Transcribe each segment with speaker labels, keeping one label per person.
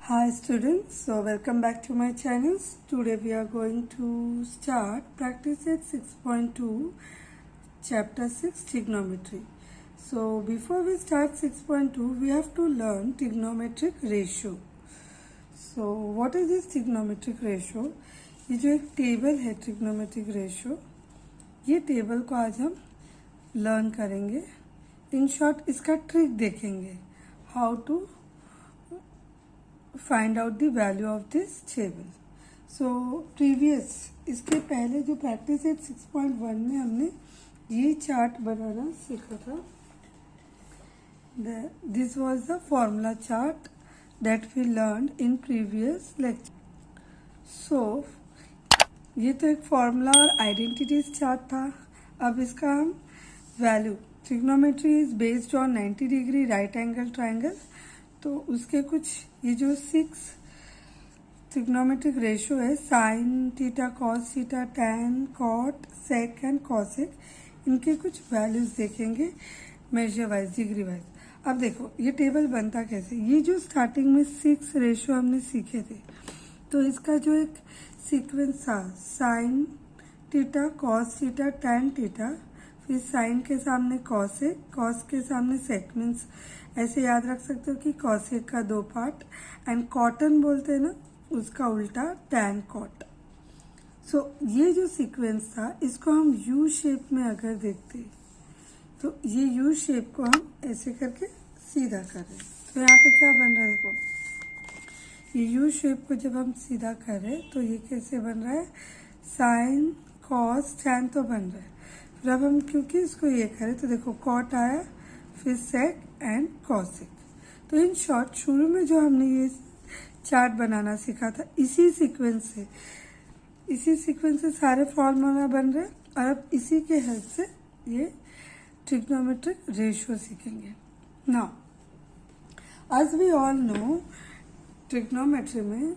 Speaker 1: Hi students, so welcome back to my channel. Today we are going to start practice at 6.2 chapter 6 trigonometry. So before we start 6.2 we have to learn trigonometric ratio. So what is this trigonometric ratio? ये जो एक table है trigonometric ratio, ये table को आज हम learn करेंगे. In short इसका ट्रिक देखेंगे, how to find out the value of this table. So previous इसके पहले जो प्रैक्टिस है 6.1 में हमने ये चार्ट बनाना सीखा था. This was the formula chart that we learn in previous lecture. So ये तो एक फॉर्मूला और आइडेंटिटीज चार्ट था. अब इसका हम value, trigonometry is based on 90 degree right angle triangle. तो उसके कुछ ये जो 6 ट्रिग्नोमेट्रिक रेशियो है, sine theta, cos theta, tan, cot, sec and cosec, इनके कुछ वैल्यूज देखेंगे मेजर वाइज, डिग्री वाइज. अब देखो ये टेबल बनता कैसे. ये जो स्टार्टिंग में 6 रेशियो हमने सीखे थे, तो इसका जो एक सीक्वेंस था, sign theta, cos theta, tan theta, फिर साइन के सामने कॉसेक, कॉस के सामने सेक. मीन्स ऐसे याद रख सकते हो कि कॉसेक का 2 पार्ट, एंड कॉटन बोलते हैं ना, उसका उल्टा टैन कॉट. सो ये जो सीक्वेंस था, इसको हम यू शेप में अगर देखते तो ये यू शेप को हम ऐसे करके सीधा कर रहे हैं. तो यहाँ पे क्या बन रहा है, देखो ये यू शेप को जब हम सीधा कर रहे हैं तो ये कैसे बन रहा है, साइन कॉस टैन तो बन रहा है. फिर अब हम क्योंकि इसको ये करें तो देखो कॉट आया, फिर सेक एंड कॉसेक. तो इन शॉर्ट शुरू में जो हमने ये चार्ट बनाना सीखा था, इसी सीक्वेंस से सारे फॉर्मूला बन रहे हैं. और अब इसी के हेल्प से ये ट्रिग्नोमेट्रिक रेशियो सीखेंगे. Now as we all know, trigonometry में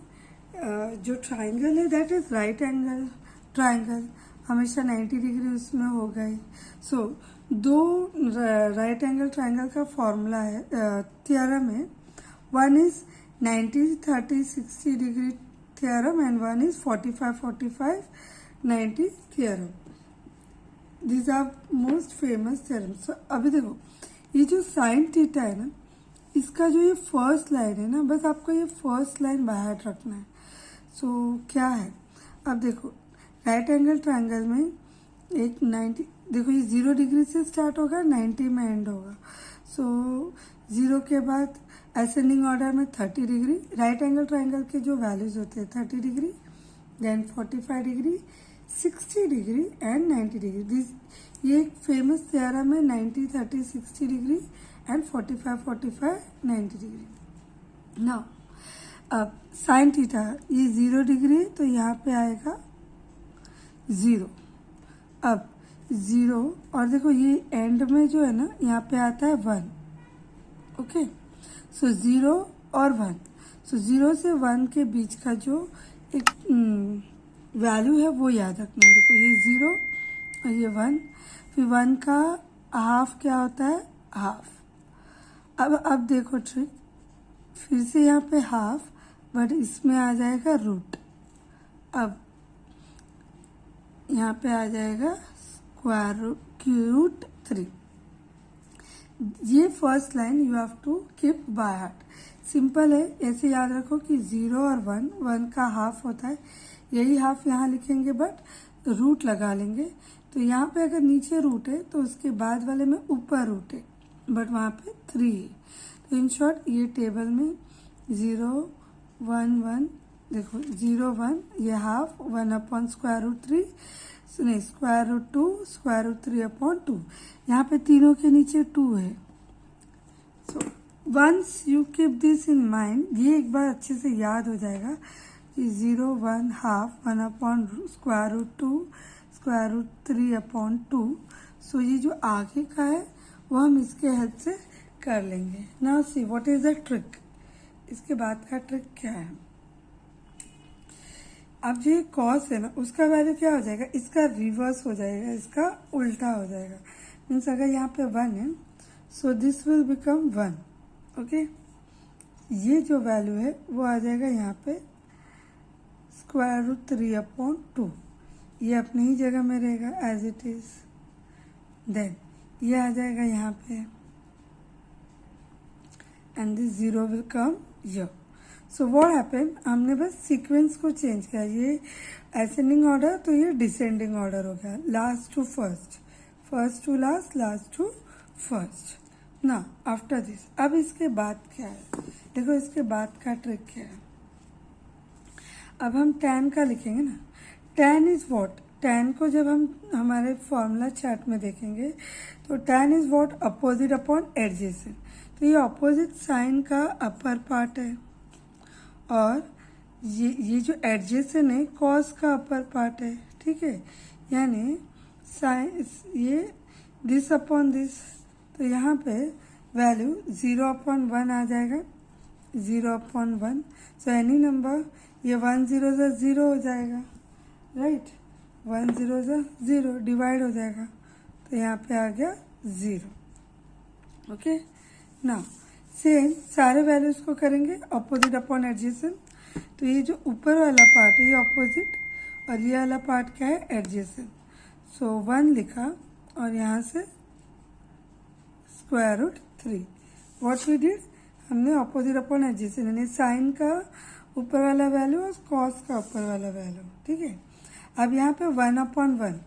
Speaker 1: जो ट्राइंगल है that is right angle triangle, हमेशा 90 डिग्री उसमें हो गई. सो दो राइट एंगल ट्राइंगल का फॉर्मूला है, थियरम है. One is 90 30 60 degree theorem and one is 45 45 90 theorem. These are most famous theorem. So अभी देखो ये जो साइन थीटा है ना, इसका जो ये फर्स्ट लाइन है ना, बस आपको ये फर्स्ट लाइन बाहर रखना है. सो क्या है, अब देखो राइट एंगल ट्राइंगल में एक 90, देखो ये 0 डिग्री से स्टार्ट होगा, 90 में एंड होगा. सो 0 के बाद असेंडिंग ऑर्डर में 30 डिग्री. राइट एंगल ट्राइंगल के जो वैल्यूज होते हैं 30 degree, then 45 degree, 60 degree and 90 degree. This ये एक फेमस थ्योरम है, 90 30 60 डिग्री एंड 45 45 90 डिग्री. नाउ अब साइन थीटा ये 0 डिग्री, तो यहाँ पे आएगा 0. अब 0 और देखो ये एंड में जो है ना, यहाँ पे आता है 1. ओके, सो 0 और 1. सो 0 से 1 के बीच का जो एक वैल्यू है वो याद रखना. देखो ये 0 और ये 1, फिर 1 का हाफ क्या होता है, हाफ. अब देखो ट्रिक, फिर से यहाँ पे हाफ, बट इसमें आ जाएगा रूट. अब यहाँ पे आ जाएगा √3. ये first line you have to keep by heart. Simple है, ऐसे याद रखो कि 0 और 1 का हाफ होता है. यही हाफ यहाँ लिखेंगे बट रूट लगा लेंगे. तो यहाँ पे अगर नीचे रूट है तो उसके बाद वाले में ऊपर रूट है, बट वहाँ पे 3 है. तो इन शॉर्ट ये टेबल में 0 1 1, देखो 0 1, ये हाफ 1 अपॉन √3, सुनिए √2 √3 अपॉन 2. यहाँ पे तीनों के नीचे 2 है. So once you keep this in mind, ये एक बार अच्छे से याद हो जाएगा कि 0 1 हाफ 1 अपॉन √2 √3 अपॉन 2. सो ये जो आगे का है वो हम इसके हेल्प से कर लेंगे. Now see what is the trick. इसके बाद का ट्रिक क्या है, अब जो कॉस है ना, उसका वैल्यू क्या हो जाएगा, इसका रिवर्स हो जाएगा, इसका उल्टा हो जाएगा. मीन्स अगर यहाँ पे 1 है, so this will become 1. Okay, ये जो वैल्यू है वो आ जाएगा यहाँ पे स्क्वायर रूट 3/2, ये अपनी ही जगह में रहेगा एज इट इज। देन ये आ जाएगा यहाँ पे and this 0 will come here. So what happened, हमने बस सीक्वेंस को चेंज किया, ये असेंडिंग ऑर्डर तो ये डिसेंडिंग ऑर्डर हो गया, last to first, first to last, last to first. ना आफ्टर दिस, अब इसके बाद क्या है, देखो इसके बाद का ट्रिक क्या है। अब हम tan का लिखेंगे ना, tan इज व्हाट, tan को जब हम हमारे फॉर्मूला चार्ट में देखेंगे तो tan is what, opposite upon adjacent. तो ये अपोजिट साइन का अपर पार्ट है और ये जो एडजेसेंट है कॉस का अपर पार्ट है, ठीक है। यानी साइन ये दिस अपॉन दिस, तो यहाँ पे वैल्यू 0/1 आ जाएगा, 0/1। सो एनी नंबर, ये 1 0 से 0 हो जाएगा, राइट, 1 0 से 0 डिवाइड हो जाएगा, तो यहाँ पे आ गया 0। ओके, ना सेम सारे वैल्यूज को करेंगे अपोजिट अपॉन एडजेसेंट। तो ये जो ऊपर वाला पार्ट है ये अपोजिट और ये वाला पार्ट क्या है, एडजेसेंट। सो 1 लिखा और यहाँ से square root 3। What we did, हमने अपोजिट अपॉन एडजेसेंट यानी साइन का ऊपर वाला वैल्यू और कॉस का ऊपर वाला वैल्यू, ठीक है। अब यहाँ पे 1/1,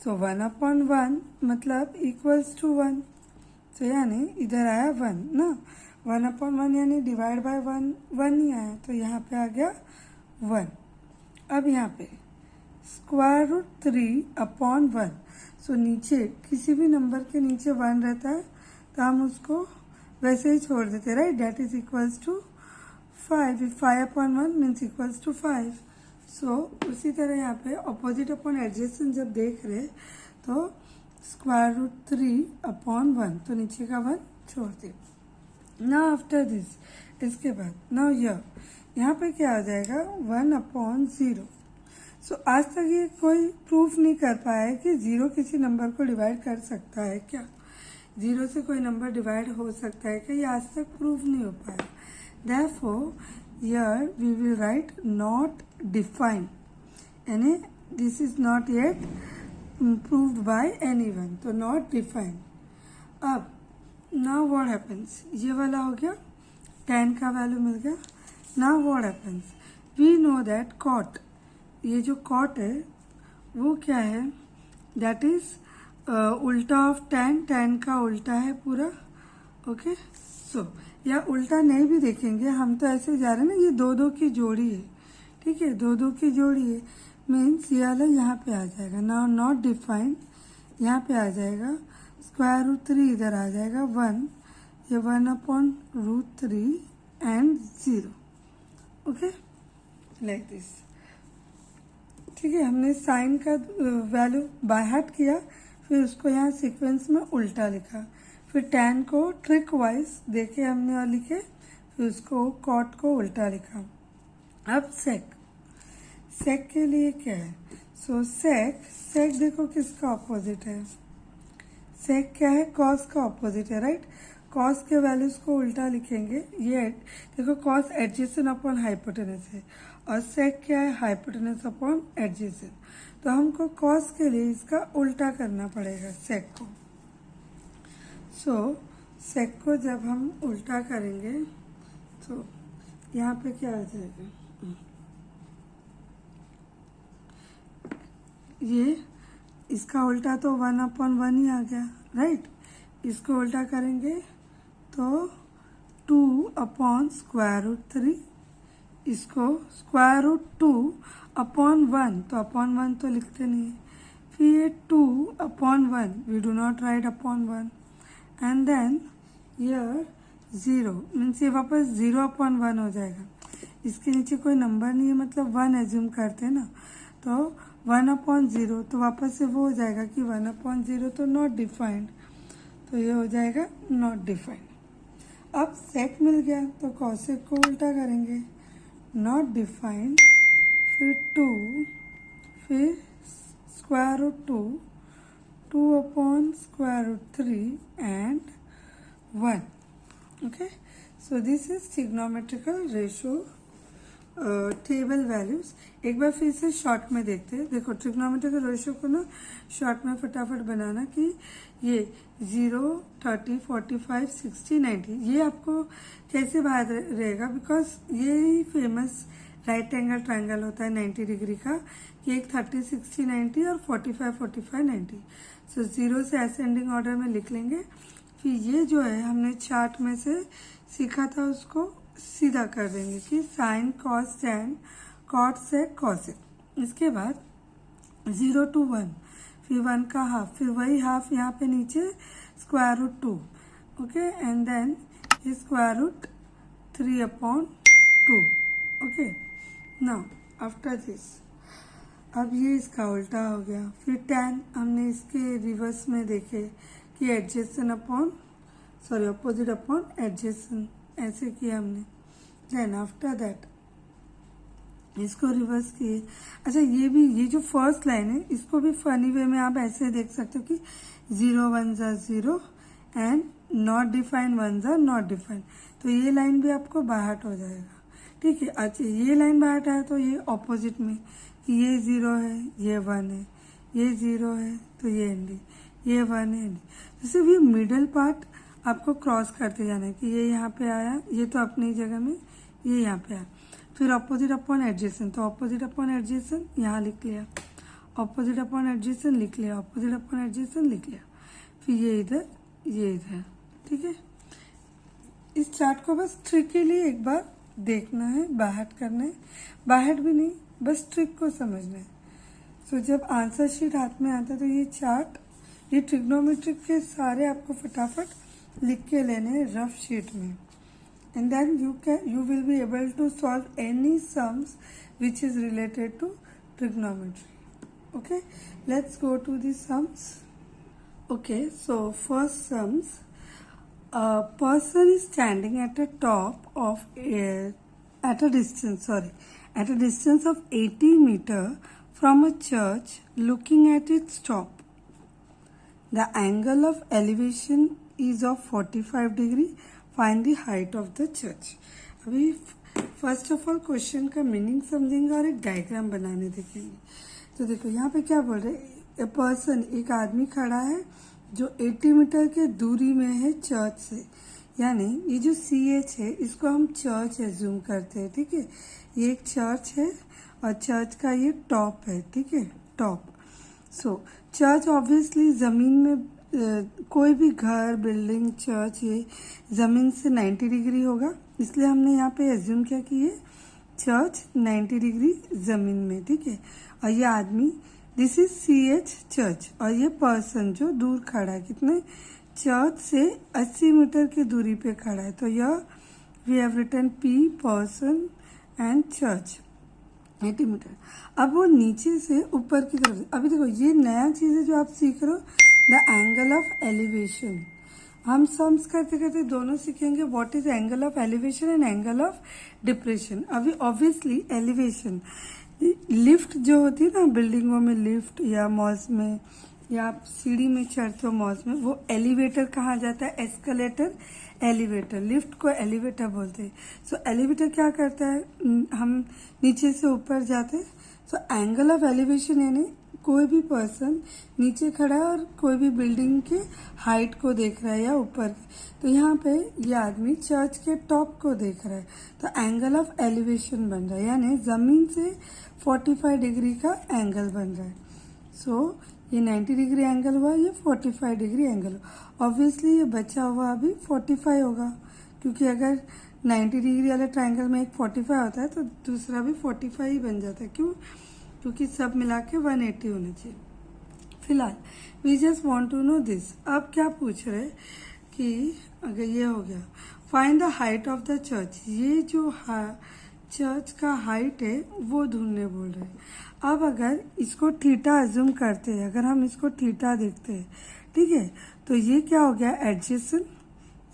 Speaker 1: सो 1/1 मतलब इक्वल्स टू 1, तो यानी इधर आया 1 ना, 1/1 यानी डिवाइड बाय 1 ही आया, तो यहाँ पे आ गया 1। अब यहाँ पे स्क्वायर रूट 3/1, सो नीचे किसी भी नंबर के नीचे 1 रहता है तो हम उसको वैसे ही छोड़ देते, right, that is equals to 5, 5/1 means equals to 5। So उसी तरह यहाँ पे अपोजिट अपॉन एडजेसेंट जब देख रहे तो स्क्वायर रूट 3/1, तो नीचे का 1 छोड़ दे। नाउ आफ्टर दिस, इसके बाद नाउ यहाँ पे क्या आ जाएगा, 1/0। सो आज तक ये कोई प्रूफ नहीं कर पाया है कि 0 किसी नंबर को डिवाइड कर सकता है क्या, 0 से कोई नंबर डिवाइड हो सकता है क्या, ये आज तक प्रूफ नहीं हो पाया। Therefore, here we will write not defined, यानी this is not yet proved by anyone, तो not defined। अब now what happens, ये वाला हो गया, tan का वैल्यू मिल गया। now what happens, we know that cot, ये जो cot है वो क्या है, that is उल्टा ऑफ tan, tan का उल्टा है पूरा, ओके। सो या उल्टा नहीं भी देखेंगे हम, तो ऐसे जा रहे हैं ना, ये 2 की जोड़ी है, ठीक है, 2 की जोड़ी है, मीन्स ये वाला यहाँ पे आ जाएगा। नाउ नॉट डिफाइंड यहाँ पे आ जाएगा, स्क्वायर रूट 3 इधर आ जाएगा 1, ये 1/√3 एंड 0, ओके, लाइक दिस, ठीक है। हमने साइन का वैल्यू बाय हार्ट किया, फिर उसको यहाँ सीक्वेंस में उल्टा लिखा, फिर tan को ट्रिक वाइज देखे हमने और लिखे, फिर उसको कॉट को उल्टा लिखा। अब सेक के लिए क्या है, सो सेक देखो किसका ऑपोजिट है, सेक क्या है, कॉस का ऑपोजिट है, राइट। कॉस के वैल्यूज को उल्टा लिखेंगे, ये देखो कॉस एडजेसेंट अपॉन हाइपोटेनस है और सेक क्या है, हाइपोटेनस अपॉन एडजेसेंट, तो हमको कॉस के लिए इसका उल्टा करना पड़ेगा सेक को। सो सेक को जब हम उल्टा करेंगे तो यहाँ पे क्या आ जाएगा, ये इसका उल्टा तो 1/1 ही आ गया, राइट। इसको उल्टा करेंगे तो 2/√3, इसको स्क्वायर रूट 2/1, तो अपॉन 1 तो लिखते नहीं है, फिर ये 2/1, we do not write upon 1, and then here 0 means ये वापस 0/1 हो जाएगा। इसके नीचे कोई नंबर नहीं है, मतलब 1 एज्यूम करते हैं ना, तो 1/0, तो वापस से वो हो जाएगा कि 1/0 तो नॉट डिफाइंड, तो ये हो जाएगा नॉट डिफाइंड। अब सेक मिल गया तो कॉसेक को उल्टा करेंगे, नॉट डिफाइंड, फिर 2, फिर square root 2/√3 and 1, okay। So this is trigonometrical ratio table values. एक बार फिर से शॉर्ट में देखते हैं। देखो ट्रिग्नोमेट्रिकल रेशियो को ना शॉर्ट में फटाफट बनाना कि ये 0, 30, 45, 60, 90 ये आपको कैसे बाहर रहेगा, बिकॉज ये ही फेमस राइट एंगल ट्रायंगल होता है 90 डिग्री का कि एक 30, 60, 90 और 45, 45, 90। सो 0 से असेंडिंग ऑर्डर में लिख लेंगे। फिर ये जो है हमने चार्ट में से सीखा था उसको सीधा कर देंगे कि sine cos tan cot sec cosec. इसके बाद 0 to 1, फिर 1 का हाफ, फिर वही हाफ यहाँ पे नीचे square root 2, okay, and then square root 3/2, okay. Now after this अब ये इसका उल्टा हो गया। फिर टैन हमने इसके रिवर्स में देखे कि अपोजिट अपॉन एडजेसेंट ऐसे किया हमने। देन आफ्टर दैट इसको रिवर्स किए। अच्छा ये जो फर्स्ट लाइन है इसको भी फनी वे में आप ऐसे देख सकते हो कि 0 1 0 and not define 1 not define, तो ये लाइन भी आपको बाहर हो जाएगा, ठीक है। अच्छा ये लाइन बाहर आया तो ये ऑपोजिट में कि ये 0 है ये 1 है, ये 0 है तो ये एंडी, ये 1 है एंडी। तो सिर्फ ये मिडल पार्ट आपको क्रॉस करते जाना है कि ये यहाँ पे आया, ये तो अपनी जगह में, ये यहाँ पे आया। फिर अपोजिट अपॉन एडजेसेंट, तो अपोजिट अपॉन एडजेसेंट यहाँ लिख लिया, अपोजिट अपॉन एडजेसेंट लिख लिया, अपोजिट अपॉन एडजेसेंट लिख लिया। फिर ये इधर ये इधर, ठीक है। इस चार्ट को बस ट्रिक के लिए एक बार देखना है, बाहर करना है, बाहर भी नहीं, बस ट्रिक को समझना है। सो जब आंसर शीट हाथ में आता है तो ये चार्ट, ये ट्रिग्नोमेट्रिक के सारे आपको फटाफट लिख के लेने रफ शीट में, and then you will be able to solve any sums which is related to trigonometry. Okay, let's go to the sums. Okay, so first sums, a person is standing at a top of at a distance of 80 meter from a church looking at its top. The angle of elevation is of 45 degree. Find the height of the church. अभी first of all question का meaning समझेंगे और एक diagram बनाने देखेंगे। तो देखो यहाँ पे क्या बोल रहे हैं, ए पर्सन एक आदमी खड़ा है जो 80 मीटर के दूरी में है चर्च से, यानी ये जो CH है इसको हम चर्च एज्यूम करते हैं, ठीक है। ये एक चर्च है और चर्च का ये टॉप है, ठीक है, टॉप। सो चर्च ऑब्वियसली जमीन में कोई भी घर बिल्डिंग चर्च ये ज़मीन से 90 डिग्री होगा, इसलिए हमने यहाँ पे एज्यूम किया कि ये चर्च 90 डिग्री ज़मीन में, ठीक है। और ये आदमी, दिस इज CH चर्च, और ये पर्सन जो दूर खड़ा है कितने, चर्च से 80 मीटर की दूरी पे खड़ा है, तो यह we have written P person and church 80 metre. अब वो नीचे से ऊपर की तरफ, अभी देखो ये नया चीज़ है जो आप सीख रहे हो, द एंगल ऑफ एलिवेशन। हम सम्स करते करते दोनों सीखेंगे what is angle of elevation and angle of depression. अभी ऑब्वियसली एलिवेशन, लिफ्ट जो होती है ना बिल्डिंगों में, लिफ्ट या मॉल्स में या आप सीढ़ी में चढ़ते हो मॉल्स में, वो एलिवेटर कहा जाता है, एस्केलेटर एलिवेटर, लिफ्ट को एलिवेटर बोलते हैं। सो एलिवेटर क्या करता है, हम नीचे से ऊपर जाते हैं। सो एंगल ऑफ एलिवेशन यानी कोई भी पर्सन नीचे खड़ा है और कोई भी बिल्डिंग के हाइट को देख रहा है या ऊपर, तो यहाँ पे ये आदमी चर्च के टॉप को देख रहा है, तो एंगल ऑफ एलिवेशन बन रहा है, यानी जमीन से 45 डिग्री का एंगल बन रहा है। सो ये 90 डिग्री एंगल हुआ, ये 45 डिग्री एंगल हुआ। ऑब्वियसली ये बचा हुआ अभी 45 होगा, क्योंकि अगर 90 डिग्री वाले ट्रायंगल में एक 45 होता है तो दूसरा भी 45 ही बन जाता है। क्यों, क्योंकि सब मिला के 180 होना चाहिए। फिलहाल we just want to know this. अब क्या पूछ रहे कि अगर ये हो गया, find the height of the church, ये जो चर्च का हाइट है वो ढूंढने बोल रहे हैं। अब अगर इसको थीटा अज्यूम करते हैं, अगर हम इसको थीटा देखते हैं, ठीक है, तो ये क्या हो गया एडजेसेंट,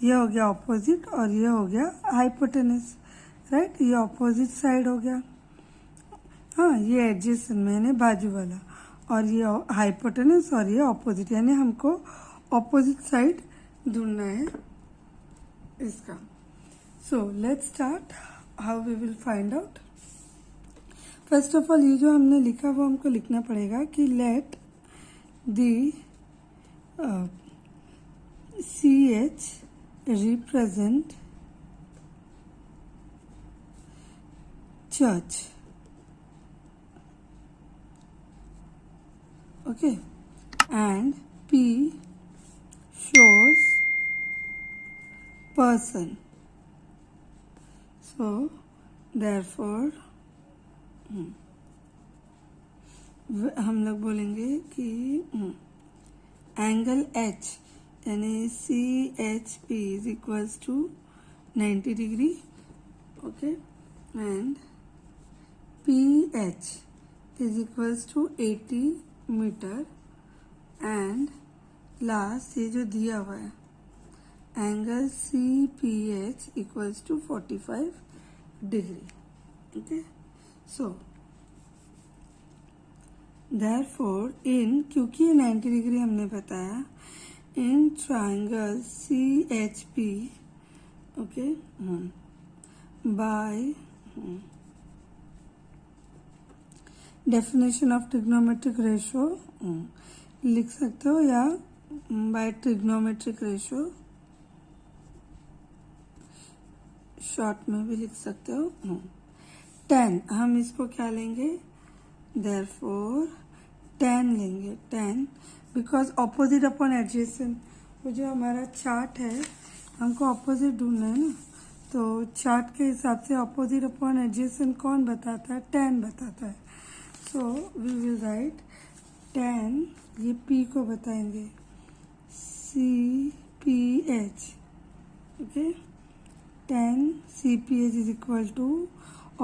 Speaker 1: ये हो गया ऑपोजिट और ये हो गया हाइपोटेनस, राइट। ये ऑपोजिट साइड हो गया, हाँ ये एडजेसेंट मैंने बाजू वाला, और ये हाइपोटेनस और ये ऑपोजिट, यानी हमको ऑपोजिट साइड ढूंढना है इसका। So let's start how we will find out. First of all ये जो हमने लिखा वो हमको लिखना पड़ेगा कि let the CH represent church. Okay, and P shows person. So therefore हम लोग बोलेंगे कि एंगल H यानी CHP is equals to 90 degree. Okay, and PH is equals to 80 metre. And last ये जो दिया हुआ है angle CPH equals to 45 degree. Okay, so therefore in, क्योंकि ये 90 डिग्री हमने बताया, in triangle CHP, okay, by definition of trigonometric ratio लिख सकते हो, या बाय ट्रिग्नोमेट्रिक रेशो शॉर्ट में भी लिख सकते हो. 10 हम इसको क्या लेंगे, देयरफॉर 10 लेंगे. 10 बिकॉज ऑपोजिट अपॉन एडजेसेंट. वो जो हमारा चार्ट है हमको ऑपोजिट ढूंढना है ना, तो चार्ट के हिसाब से ऑपोजिट अपॉन एडजेसेंट कौन बताता है, 10 बताता है. So we will write 10, ये P को बताएंगे CPH. okay, 10 CPH is equal to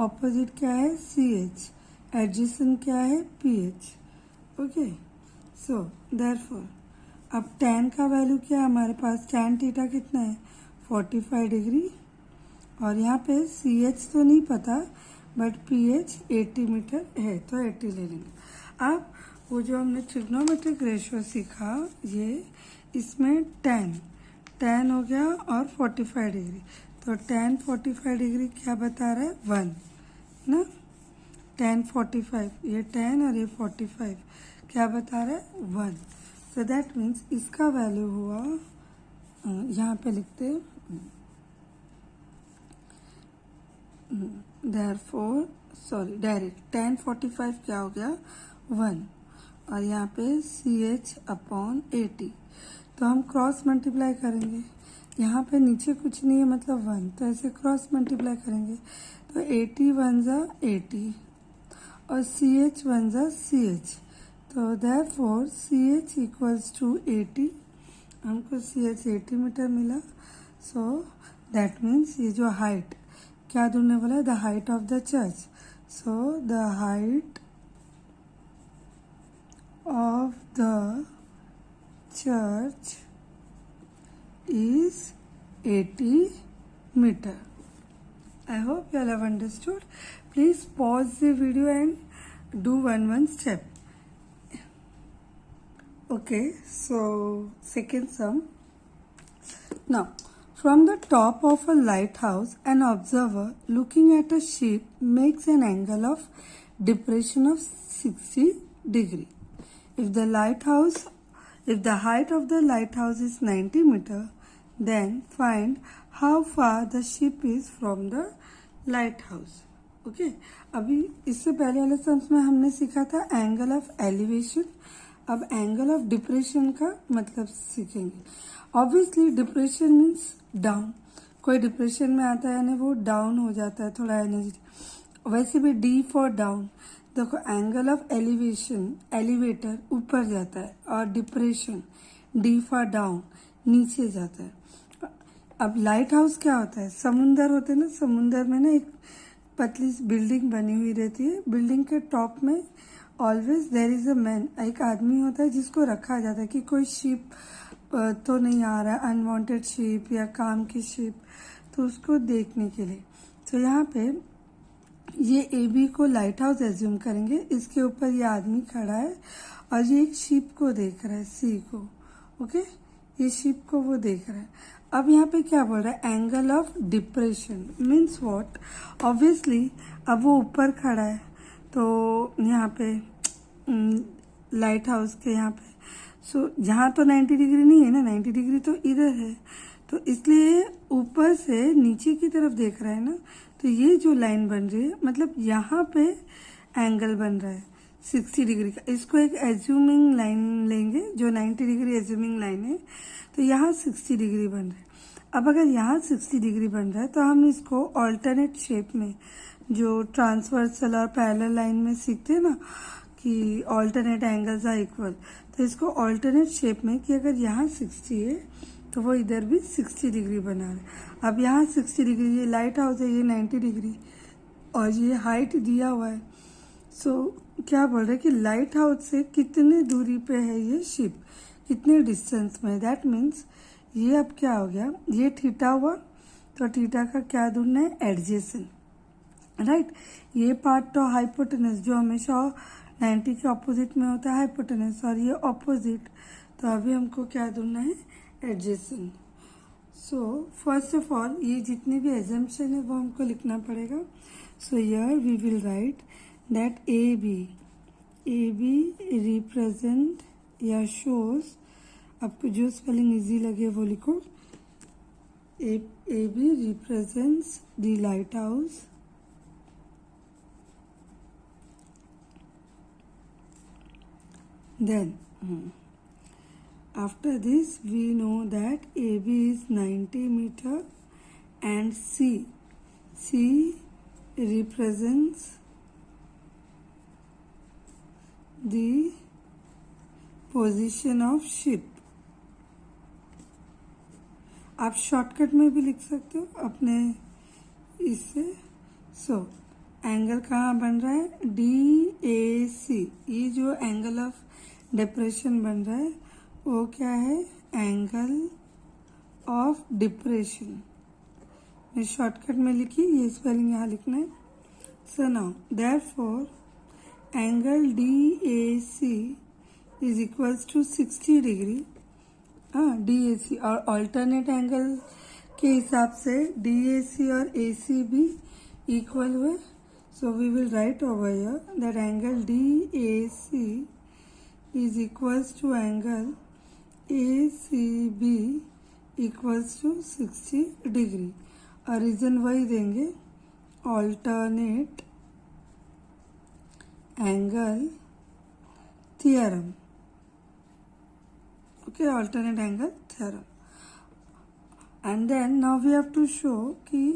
Speaker 1: opposite क्या है CH, adjacent क्या है PH. okay, so therefore अब tan का वैल्यू क्या है हमारे पास, tan थीटा कितना है 45 डिग्री, और यहाँ पे CH तो नहीं पता बट PH 80 मीटर है, तो 80 ले लेंगे. अब वो जो हमने ट्रिग्नोमेट्रिक रेशियो सीखा, ये इसमें tan हो गया और 45 डिग्री, तो tan 45 डिग्री क्या बता रहा है 1 ना. tan 45, ये tan और ये 45 क्या बता रहा है 1. सो दैट मीन्स इसका वैल्यू हुआ, यहाँ पे लिखते हैं, therefore सॉरी डायरेक्ट tan 45 क्या हो गया 1, और यहाँ पे CH अपॉन 80. तो हम क्रॉस मल्टीप्लाई करेंगे, यहाँ पे नीचे कुछ नहीं है मतलब 1, तो ऐसे क्रॉस मल्टीप्लाई करेंगे तो 80 1 जा 80 और CH 1 जा CH. तो therefore CH इक्वल्स टू 80, हमको CH 80 मीटर मिला. सो दैट मीन्स ये जो हाइट क्या ढूंढने वाला है, the height of the church. So the height of the church is 80 meter. I hope you all have understood. Please pause the video and do one step. Okay, so second sum. Now, from the top of a lighthouse, an observer looking at a ship makes an angle of depression of 60 degree. If the height of the lighthouse is 90 meter, then find how far the ship is from the lighthouse. Okay, अभी इससे पहले वाले sums में हमने सीखा था angle of elevation. अब angle of depression का मतलब सीखेंगे. Obviously depression means down. कोई डिप्रेशन में आता है यानी वो डाउन हो जाता है थोड़ा एनर्जी. वैसे भी डी फॉर डाउन. देखो एंगल ऑफ एलिवेशन, एलिवेटर ऊपर जाता है, और डिप्रेशन डी फॉर डाउन नीचे जाता है. अब लाइट हाउस क्या होता है, समुंदर होते हैं ना, समुंदर में ना एक पतली बिल्डिंग बनी हुई रहती है. बिल्डिंग के टॉप में always there is a man, एक आदमी होता है जिसको रखा जाता है कि कोई शिप तो नहीं आ रहा है, अनवांटेड शिप या काम की शिप, तो उसको देखने के लिए. तो यहाँ पे ये AB को लाइट हाउस एज्यूम करेंगे. इसके ऊपर ये आदमी खड़ा है और ये एक शिप को देख रहा है, C को. ओके, ये शिप को वो देख रहा है। अब यहाँ पे क्या बोल रहा है, angle of depression means what, obviously अब वो ऊपर खड़ा है तो यहाँ पे लाइट हाउस के यहाँ पे, सो यहाँ तो 90 डिग्री नहीं है ना, 90 डिग्री तो इधर है, तो इसलिए ऊपर से नीचे की तरफ देख रहा है ना, तो ये जो लाइन बन रही है मतलब यहाँ पे एंगल बन रहा है 60 डिग्री का। इसको एक एज्यूमिंग लाइन लेंगे जो 90 डिग्री एज्यूमिंग लाइन है, तो यहाँ 60 डिग्री बन रहा है। अब अगर यहाँ 60 डिग्री बन रहा है तो हम इसको ऑल्टरनेट शेप में, जो ट्रांसवर्सल और पैरेलल लाइन में सीखते हैं ना कि ऑल्टरनेट एंगल्स आर इक्वल, तो इसको ऑल्टरनेट शेप में कि अगर यहाँ 60 है तो वो इधर भी 60 डिग्री बना रहा है। अब यहाँ 60 डिग्री, ये लाइट हाउस है, ये 90 डिग्री और ये हाइट दिया हुआ है। सो क्या बोल रहे हैं कि लाइट हाउस से कितने दूरी पे है ये शिप, कितने डिस्टेंस में, दैट मीन्स ये अब क्या हो गया, ये थीटा हुआ तो थीटा का क्या ढूंढना है, एडजेसेंट, राइट। ये पार्ट तो हाइपोटेनस जो हमेशा 90 के ऑपोजिट में होता है हाइपोटेनस, और ये ऑपोजिट, तो अभी हमको क्या ढूंढना है, adjacent. So first of all ये जितनी भी एजम्पशन है वो हमको लिखना पड़ेगा। So here we will write that A B represent या शोज, आपको जो स्पेलिंग इजी लगे वो लिखो, A B represents the lighthouse then after this we know that AB is 90 meter and C represents the position of ship। आप shortcut में भी लिख सकते हो अपने इससे। सो एंगल कहाँ बन रहा है, DAC, ये जो एंगल ऑफ डिप्रेशन बन रहा है वो क्या है, एंगल ऑफ डिप्रेशन। मैं शॉर्टकट में लिखी, ये स्पेलिंग यहाँ लिखना है। So now therefore angle DAC is equals to 60 degree, DAC, और ऑल्टरनेट एंगल के हिसाब से DAC और AC भी इक्वल हुए। So we will write over here that angle DAC is equals to angle ACB equals to 60 degree, और reason वही देंगे, alternate angle theorem, okay, alternate angle theorem. And then now we have to show कि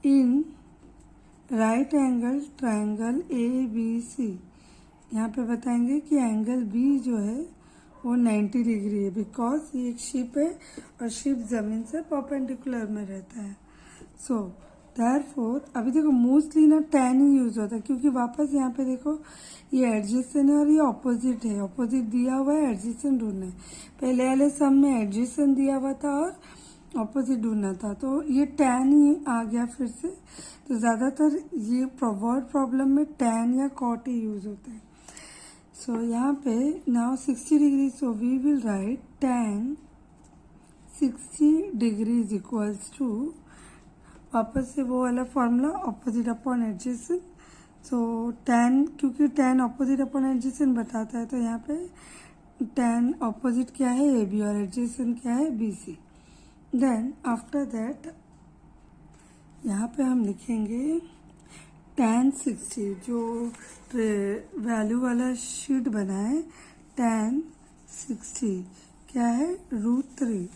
Speaker 1: in right angle triangle ABC, यहाँ पे बताएंगे कि angle B जो है वो 90 डिग्री है, बिकॉज ये एक शिप है और शिप जमीन से परपेंडिकुलर में रहता है। सो देयरफॉर अभी देखो मोस्टली ना tan ही यूज होता है, क्योंकि वापस यहाँ पे देखो ये एडजेसेंट है और ये ऑपोजिट है, ऑपोजिट दिया हुआ है, एडजेसेंट ढूंढना है। पहले वाले सम में एडजेसेंट दिया हुआ था और ऑपोजिट ढूंढना था, तो ये tan ही आ गया फिर से। तो ज़्यादातर ये वर्ड प्रॉब्लम में tan या cot ही यूज होता है। सो यहाँ पे now 60 degree, so we will write tan 60 degree is equals to, वापस से वो वाला formula, opposite upon adjacent. So tan, क्योंकि tan ऑपोजिट अपॉन एडजेसेंट बताता है, तो यहाँ पे tan ऑपोजिट क्या है, AB, और एडजेसेंट क्या है, BC। देन आफ्टर दैट यहाँ पे हम लिखेंगे tan 60, जो वैल्यू वाला शीट बना है, tan 60 क्या है, √3।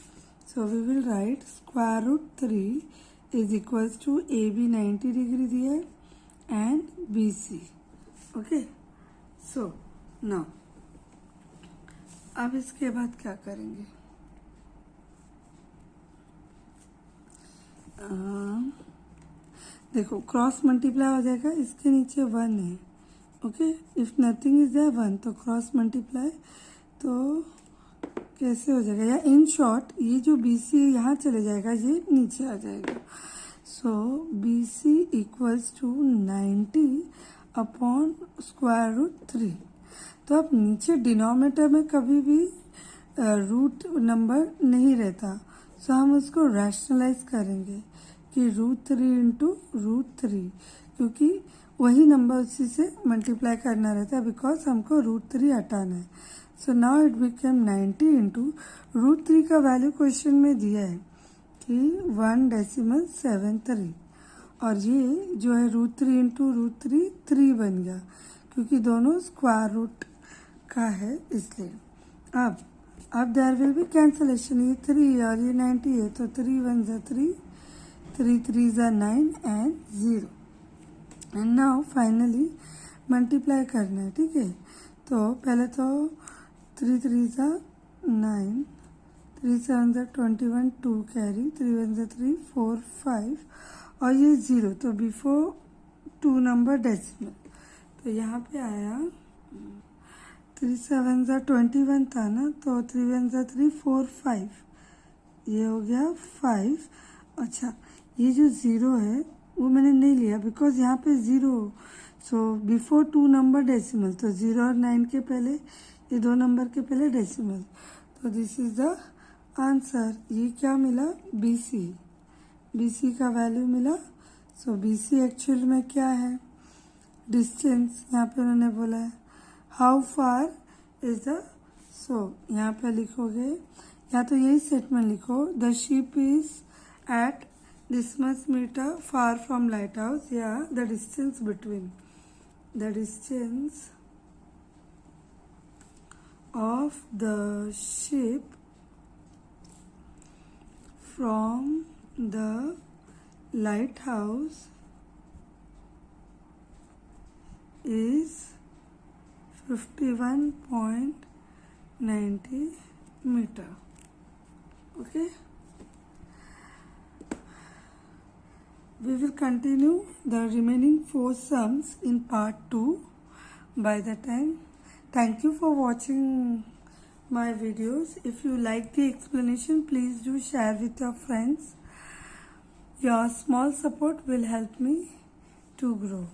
Speaker 1: So we will write √3 is equals to AB 90 degree दिया है and BC, okay. So now अब इसके बाद क्या करेंगे, देखो क्रॉस मल्टीप्लाई हो जाएगा, इसके नीचे 1 है, okay, if nothing is there 1, तो क्रॉस मल्टीप्लाई तो कैसे हो जाएगा, या इन शॉर्ट ये जो BC यहाँ चले जाएगा, ये नीचे आ जाएगा। सो BC इक्वल्स टू 90 अपॉन √3। तो आप नीचे डिनोमिनेटर में कभी भी रूट नंबर नहीं रहता, सो हम उसको रैशनलाइज करेंगे कि √3 इंटू √3, क्योंकि वही नंबर उसी से मल्टीप्लाई करना रहता है, बिकॉज हमको √3 हटाना है. So now it became 90 into √3 का वैल्यू क्वेश्चन में दिया है कि 1.73, और ये जो है √3 इंटू √3 3 बन गया, क्योंकि दोनों स्क्वायर रूट का है इसलिए. अब देयर विल बी कैंसलेशन, ये 3 और ये 90 है, तो 3 1 ज़ा 3, 3 3 ज़ा 9 and 0. And now finally multiply करना है. ठीक है, तो पहले तो 3 3 ज़ा 9, 3 7 ज़ा 21, 2 कैरी, 3 1 ज़ा 3, 4 5 और ये 0. तो बिफोर 2 नंबर डेसिमल, तो यहाँ पे आया 3 7 ज़ा 21 था ना, तो 3 1 ज़ा 3, 4 5, ये हो गया 5. अच्छा, ये जो 0 है वो मैंने नहीं लिया बिकॉज यहाँ पे 0, सो बिफोर 2 नंबर डेसिमल, तो 0 और 9 के पहले ये 2 नंबर के पहले डेसिमल. तो दिस इज द आंसर. ये क्या मिला? BC का वैल्यू मिला. सो BC एक्चुअल में क्या है? डिस्टेंस. यहाँ पे उन्होंने बोला है how far is the, so यहाँ पे लिखोगे या तो यही स्टेटमेंट लिखो, the ship is at this much meter far from lighthouse, या the distance between, the distance of the ship from the lighthouse is 51.90 meter. Okay, we will continue the remaining 4 sums in part 2 by the time. Thank you for watching my videos. If you like the explanation, please do share with your friends. Your small support will help me to grow.